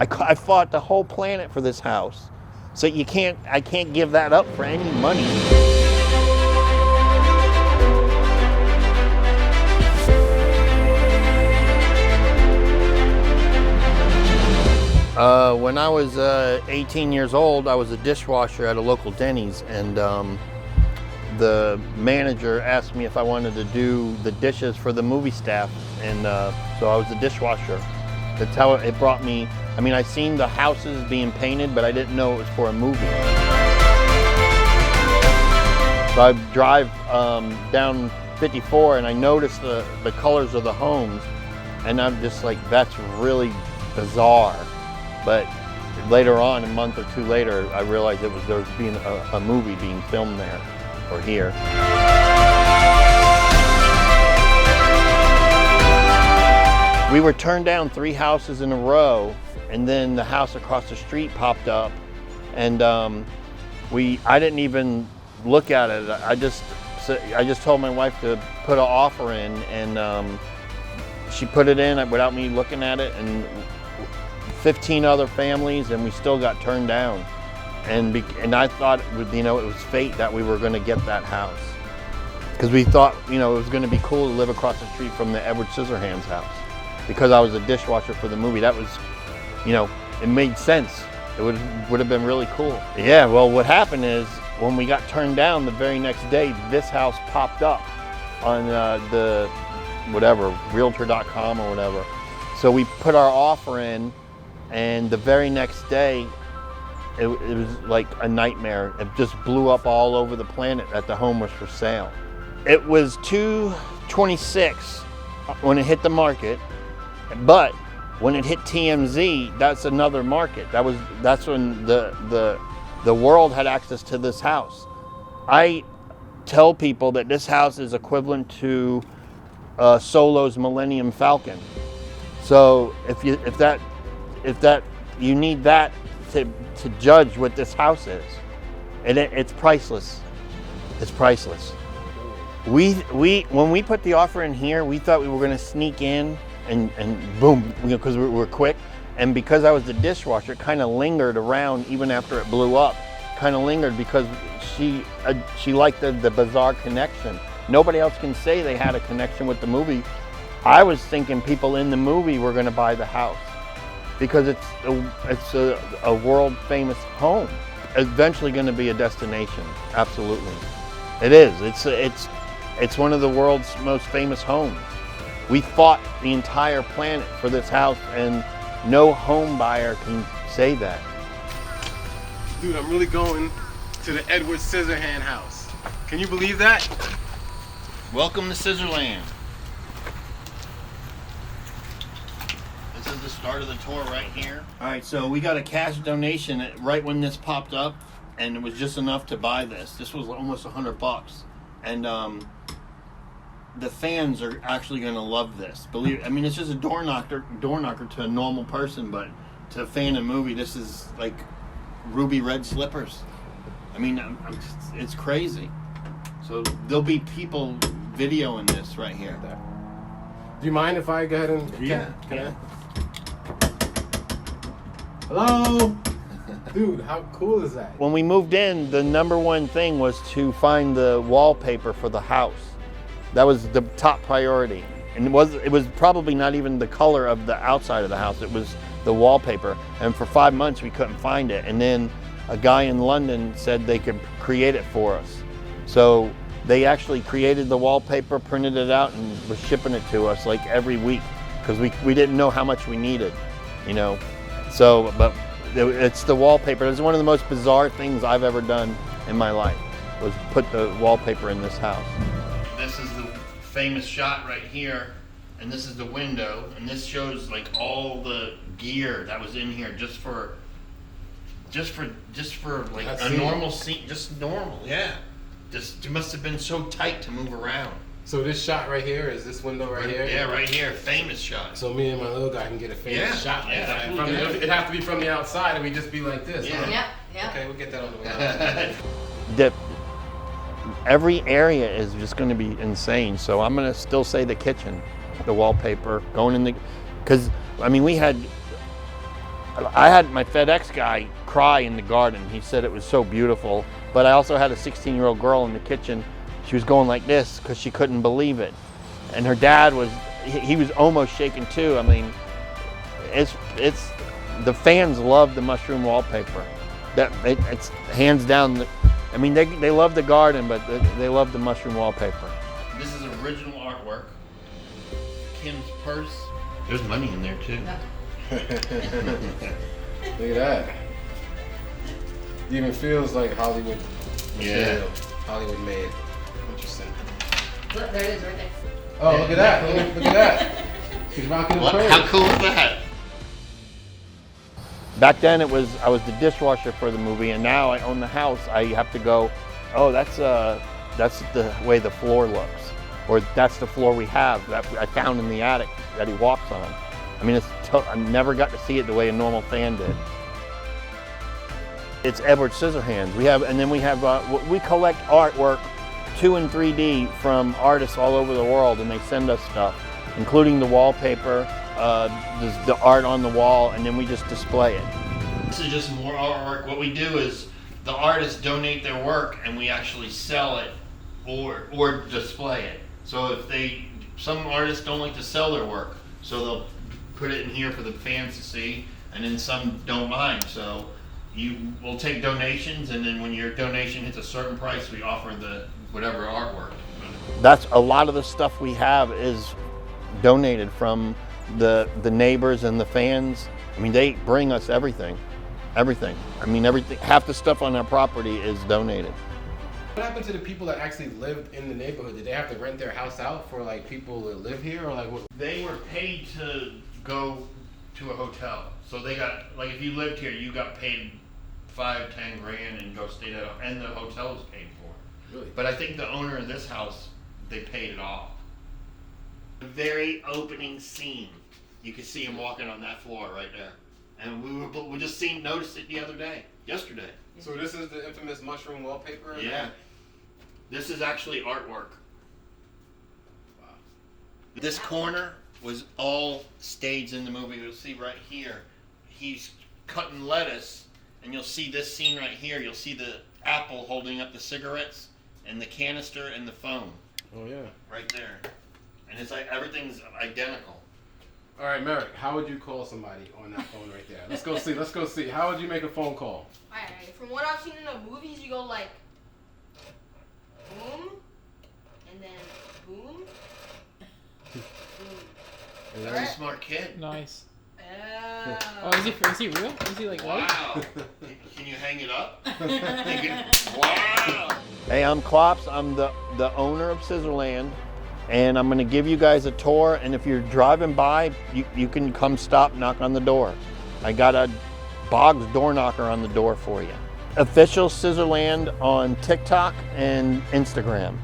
I fought the whole planet for this house. So I can't give that up for any money. When I was 18 years old, I was a dishwasher at a local Denny's, and the manager asked me if I wanted to do the dishes for the movie staff, and so I was a dishwasher. That's how it brought me. I mean, I seen the houses being painted, but I didn't know it was for a movie. So I drive down 54 and I noticed the colors of the homes, and I'm just like, that's really bizarre. But later on, a month or two later, I realized there was being a movie being filmed there, or here. We were turned down 3 houses in a row, and then the house across the street popped up, and I didn't even look at it. I just told my wife to put an offer in, and she put it in without me looking at it, and 15 other families, and we still got turned down. And I thought, it was fate that we were going to get that house, because we thought, it was going to be cool to live across the street from the Edward Scissorhands house. Because I was a dishwasher for the movie, that was, it made sense. It would have been really cool. Yeah, well, what happened is, when we got turned down, the very next day, this house popped up on the, realtor.com or whatever. So we put our offer in, and the very next day, it was like a nightmare. It just blew up all over the planet that the home was for sale. It was $226 when it hit the market. But when it hit TMZ, that's another market. That's when the world had access to this house. I tell people that this house is equivalent to Solo's Millennium Falcon. So if you need that to judge what this house is, and it's priceless. It's priceless. When we put the offer in here, we thought we were going to sneak in. And boom, because we're quick. And because I was the dishwasher, it kind of lingered around even after it blew up. Kind of lingered because she liked the bizarre connection. Nobody else can say they had a connection with the movie. I was thinking people in the movie were going to buy the house because it's a world famous home. Eventually going to be a destination. Absolutely, it is. It's one of the world's most famous homes. We fought the entire planet for this house, and no home buyer can say that. Dude, I'm really going to the Edward Scissorhands house. Can you believe that? Welcome to Scissorland. This is the start of the tour right here. All right, so we got a cash donation right when this popped up, and it was just enough to buy this. This was almost $100, and the fans are actually going to love this. It's just a door knocker to a normal person, but to a fan of the movie, this is like ruby red slippers. It's crazy. So there'll be people videoing this right here. Do you mind if I go ahead and... Yeah. Hello? Dude, how cool is that? When we moved in, the number one thing was to find the wallpaper for the house. That was the top priority. And it was probably not even the color of the outside of the house, it was the wallpaper. And for 5 months we couldn't find it. And then a guy in London said they could create it for us. So they actually created the wallpaper, printed it out, and was shipping it to us like every week, because we didn't know how much we needed, So, but it's the wallpaper. It's one of the most bizarre things I've ever done in my life, was put the wallpaper in this house. This is the famous shot right here, and this is the window, and this shows like all the gear that was in here just for like a normal scene, just normal, yeah. Just, it must have been so tight to move around. So this shot right here is this window right here? Yeah, right here, famous shot. So me and my little guy can get a famous shot like that. It'd have to be from the outside, and we just be like this. Yeah. Huh? Yeah. Okay, we'll get that on the way. Every area is just going to be insane. So I'm going to still say the kitchen, the wallpaper, going in the, because we had I had my FedEx guy cry in the garden. He said it was so beautiful. But I also had a 16-year-old girl in the kitchen. She was going like this because she couldn't believe it. And her dad was, he was almost shaken too. I mean, it's the fans love the mushroom wallpaper. It's hands down. I mean, they love the garden, but they love the mushroom wallpaper. This is original artwork. Kim's purse. There's money in there too. Look at that. It even feels like Hollywood material. Yeah. Hollywood made. Interesting. Look, there it is right there. Oh, look at that. Look at that. She's rocking the purse. How cool is that? Back then I was the dishwasher for the movie, and now I own the house. I have to go, oh, that's the way the floor looks. Or that's the floor we have that I found in the attic that he walks on. I mean, I never got to see it the way a normal fan did. It's Edward Scissorhands. We collect artwork 2 and 3D from artists all over the world, and they send us stuff, including the wallpaper, the art on the wall, and then we just display it. This is just more artwork. What we do is the artists donate their work, and we actually sell it or display it. So some artists don't like to sell their work, so they'll put it in here for the fans to see, and then some don't mind. So we'll take donations, and then when your donation hits a certain price, we offer the whatever artwork. That's a lot of the stuff we have is donated from the neighbors and the fans. I mean, they bring us everything. Everything. I mean, everything. Half the stuff on our property is donated. What happened to the people that actually lived in the neighborhood? Did they have to rent their house out for like people that live here, or like what? They were paid to go to a hotel. So they got, like, if you lived here, you got paid $5-10 grand and go stay there, and the hotel was paid for. Really? But I think the owner of this house, they paid it off. The very opening scene, you can see him walking on that floor right there. And we just noticed it yesterday. So this is the infamous mushroom wallpaper? Yeah. This is actually artwork. Wow. This corner was all staged in the movie. You'll see right here, he's cutting lettuce, and you'll see this scene right here. You'll see the apple holding up the cigarettes, and the canister and the phone. Oh yeah. Right there. And it's like everything's identical. All right, Merrick, how would you call somebody on that phone right there? Let's go see. How would you make a phone call? Alright, from what I've seen in the movies, you go like boom, and then boom, boom. That's a smart kid. Nice. Oh. Oh, is he real? Is he like wow? Can you hang it up? Wow. Hey, I'm Klops. I'm the owner of Scissorland, and I'm going to give you guys a tour. And if you're driving by, you can come stop, knock on the door. I got a Boggs door knocker on the door for you. Official Scissorland on TikTok and Instagram.